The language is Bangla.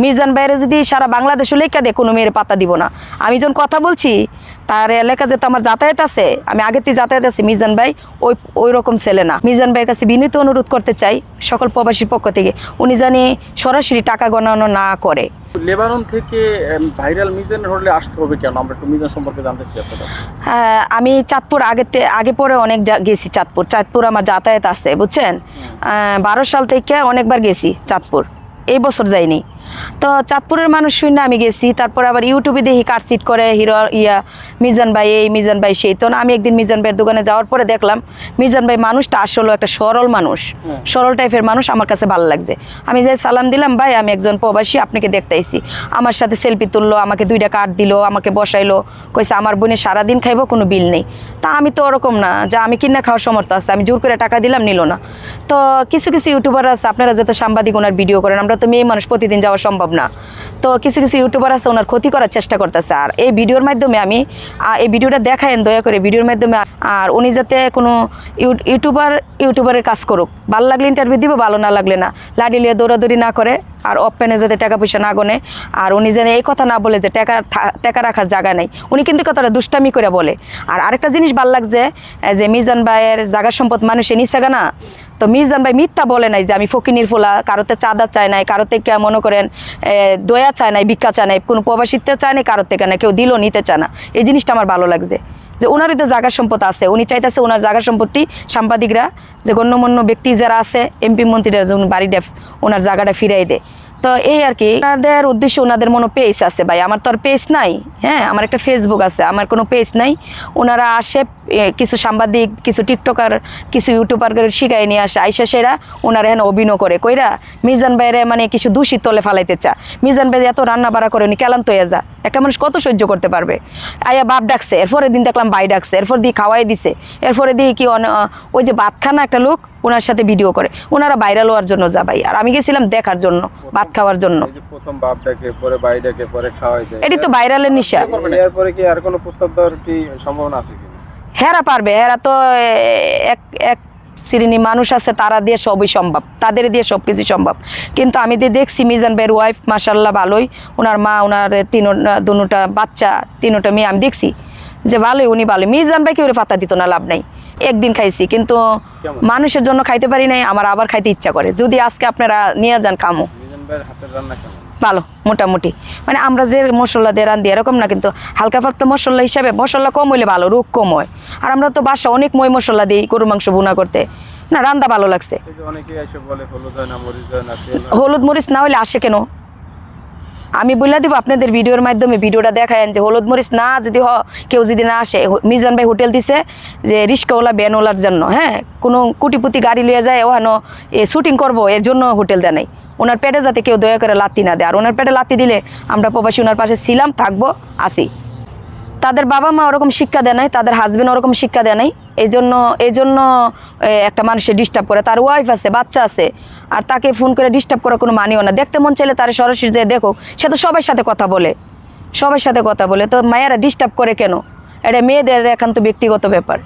মিজান ভাইয়ের যদি সারা বাংলাদেশে লেখা দেয় কোনো মেয়ের পাতা দিব না। আমি যখন কথা বলছি তার এলাকা যেহেতু আমার যাতায়াত আছে, আমি আগের থেকে যাতায়াত আছে, মিজান ভাই ওই রকম ছেলে না। মিজান ভাইয়ের কাছে বিনীত অনুরোধ করতে চাই সকল প্রবাসীর পক্ষ থেকে, উনি জানি সরাসরি টাকা গণনা না করে। লেবানন থেকে ভাইরাল মিজানের হোটেলে আসতে হবে কেন? আমরা একটু মিজান সম্পর্কে জানতে চাই আপনার কাছে। হ্যাঁ, আমি চাঁদপুর আগে পরে অনেক গেছি। চাঁদপুর আমার যাতায়াত আছে, বুঝছেন। 12 সাল থেকে অনেকবার গেছি চাঁদপুর, এই বছর যাইনি। তো চাঁদপুরের মানুষ শুনে আমি গেছি। তারপর আবার ইউটিউবে দেখি কাটসিট করে হিরো মিজান ভাই এই, মিজান ভাই সেই। তো আমি একদিন মিজান ভাইয়ের দোকানে যাওয়ার পরে দেখলাম মিজান ভাই মানুষটা আসলে একটা সরল মানুষ, সরল টাইপের মানুষ। আমার কাছে ভালো লাগছে। আমি যাই সালাম দিলাম, ভাই আমি একজন প্রবাসী, আপনাকে দেখতে আইছি। আমার সাথে সেলফি তুললো, আমাকে 2টা কার্ড দিল, আমাকে বসাইলো, কইছে আমার বোনে সারাদিন খাইবো, কোনো বিল নেই। তা আমি তো ওরকম না যে আমি কিনে খাওয়ার সমর্থ আছে, আমি জোর করে টাকা দিলাম, নিল না। তো কিছু ইউটিউবার আছে, আপনারা যেহেতু সাংবাদিক ওনার ভিডিও করেন, আমরা তো মেয়ে মানুষ প্রতিদিন যাওয়া সম্ভব না। তো কিছু ইউটিউবার আছে ওনার ক্ষতি করার চেষ্টা করতেছে। আর এই ভিডিওর মাধ্যমে আমি এই ভিডিওটা দেখায়েন দয়া করে, ভিডিওর মাধ্যমে। আর উনি যাতে কোনো ইউটিউবারের কাজ করুক, ভালো লাগলে ইন্টারভিউ দিব, ভালো না লাগলে না, লাডি লিয়ে দৌড়াদৌড়ি না করে, আর অপেনে যাতে টাকা পয়সা না গনে। আর উনি যেন এই কথা না বলে যে টাকা রাখার জায়গা নেই, উনি কিন্তু কথাটা দুষ্টামি করে বলে। আর আরেকটা জিনিস ভালো লাগছে যে মিজান ভাইয়ের জায়গা সম্পদ মানুষের নিচ্ছেগা না। তো মিজান ভাই মিথ্যা বলে নাই যে আমি ফকিনির ফোলা, কারোতে চাঁদা চায় নাই, কারো থেকে মনে করেন দয়া চায় নাই, ভিক্ষা চায় নাই, কোনো প্রবাসীতে চায় নাই, কারোর থেকে না, কেউ দিলও নিতে চায় না। এই জিনিসটা আমার ভালো লাগছে যে ওনারই তো জায়গার সম্পদ আছে, উনি চাইতেছে ওনার জায়গার সম্পত্তি সাংবাদিকরা, যে গণ্যমান্য ব্যক্তি যারা আছে, এমপি মন্ত্রীরা যেমন বাড়িটা ওনার জায়গাটা ফিরাই দেয়। তো এই আর কি, ওনাদের উদ্দেশ্য, ওনাদের মনে পেজ আছে। ভাই আমার তো আর পেজ নাই। হ্যাঁ, আমার একটা ফেসবুক আছে, আমার কোনো পেজ নাই। ওনারা আসে, কিছু সাংবাদিক, কিছু টিকটকার, কিছু ইউটিউবার শিখাই নিয়ে আসে, আইসা সেরা ওনারা এখানে অভিনয় করে কইরা মিজান ভাইয়ের মানে কিছু দূষিত তলে ফালাইতে চা। মিজান ভাই এত রান্না বাড়া করে উনি ক্লান্ত হয়ে যা, একটা মানুষ কত সহ্য করতে পারবে? আয়া বাপ ডাকছে, এরপরে দিন দেখলাম ভাই ডাকছে, এরপর দিয়ে খাওয়াই দিছে, এরপরে দিয়ে কি ওই যে ভাত খানা একটা লোক ওনার সাথে ভিডিও করে, ওনারা ভাইরাল হওয়ার জন্য যা। ভাই আর আমি গেছিলাম দেখার জন্য, ভাত খাওয়ার জন্য। প্রথম বাপ ডাকে, পরে ভাই ডাকে, পরে খাওয়াই দেয়, এটি তো ভাইরালের নিশা। এরপরে কি আর কোনো প্রস্তাব দেওয়ার কি সম্ভাবনা আছে কি? হেরা পারবে, হেরা তো এক শ্রেণী মানুষ আছে, তারা দিয়ে সবই সম্ভব, তাদের দিয়ে সব কিছু সম্ভব। কিন্তু আমি দেখছি মিজান ভাইয়ের ওয়াইফ মাশাল্লাহ ভালোই, ওনার মা, ওনার দুটা বাচ্চা, 3টা মেয়ে, আমি দেখছি যে ভালোই, উনি ভালোই। মিজান ভাই কেউ পাতা দিত না, লাভ নাই। একদিন খাইছি, কিন্তু মানুষের জন্য খাইতে পারি নাই, আমার আবার খাইতে ইচ্ছা করে। যদি আজকে আপনারা নিয়ে যান খামো। মিজান ভাইয়ের হাতের রান্না কেমন? ভালো, মোটামুটি। মানে আমরা যে মশলা দিয়ে রান্ধি এরকম না, কিন্তু হালকা ফালকা মশলা হিসাবে, মশলা কম হইলে ভালো, রোগ কম হয়। আর আমরা তো বাসা অনেক মশলা দিই গরু মাংস ভুনা করতে, না রান্না ভালো লাগছে। হলুদ মরিচ না হলে আসে কেন? আমি বলে দিব আপনাদের ভিডিওর মাধ্যমে, ভিডিওটা দেখায়েন যে হলুদ মরিচ না যদি কেউ যদি না আসে। মিজান ভাই হোটেল দিছে যে রিক্সাওয়ালা ভ্যানওয়ালার জন্য। হ্যাঁ, কোনো কোটিপতি গাড়ি লিয়ে যায় ওখানে শুটিং করবো, এর জন্য হোটেল দেয় নাই। ওনার পেটে যাতে কেউ দয়া করে লাত্তি না দেয়। আর ওনার পেটে লাত্তি দিলে আমরা প্রবাসী ওনার পাশে ছিলাম, থাকবো, আসি। তাদের বাবা মা ওরকম শিক্ষা দেয় নাই, তাদের হাজবেন্ড ওরকম শিক্ষা দেয় নাই। এই জন্য একটা মানুষের ডিস্টার্ব করে। তার ওয়াইফ আছে, বাচ্চা আছে, আর তাকে ফোন করে ডিস্টার্ব করার কোনো মানিও না। দেখতে মন চাইলে তার সরাসরি যে দেখো, সে তো সবার সাথে কথা বলে, সবার সাথে কথা বলে। তো মায়েরা ডিস্টার্ব করে কেন? এটা মেয়েদের একান্ত ব্যক্তিগত ব্যাপার।